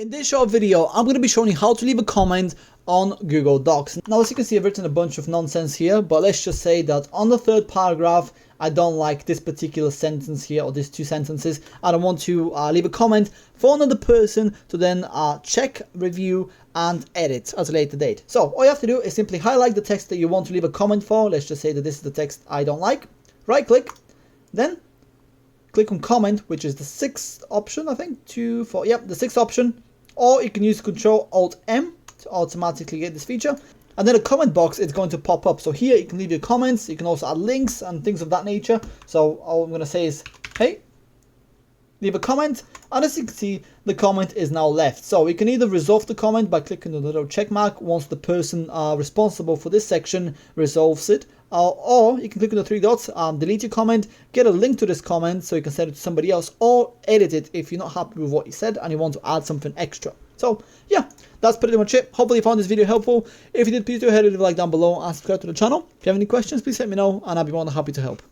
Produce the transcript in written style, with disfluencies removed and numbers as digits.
In this short video, I'm going to be showing you how to leave a comment on Google Docs. Now, as you can see, I've written a bunch of nonsense here, but let's just say that on the third paragraph, I don't like this particular sentence here, or these two sentences. I don't want to leave a comment for another person to then check, review, and edit at a later date. So all you have to do is simply highlight the text that you want to leave a comment for. Let's just say that this is the text I don't like. Right click, then click on comment, which is the sixth option, I think, the sixth option, or you can use Control-Alt-M to automatically get this feature. And then a comment box is going to pop up. So here you can leave your comments, you can also add links and things of that nature. So all I'm going to say is, hey, leave a comment, and as you can see, the comment is now left. So we can either resolve the comment by clicking on the little check mark once the person responsible for this section resolves it, or you can click on the three dots, delete your comment, get a link to this comment so you can send it to somebody else, or edit it if you're not happy with what you said and you want to add something extra. So yeah, that's pretty much it. Hopefully you found this video helpful. If you did, please do hit a like down below and subscribe to the channel. If you have any questions, please let me know and I'll be more than happy to help.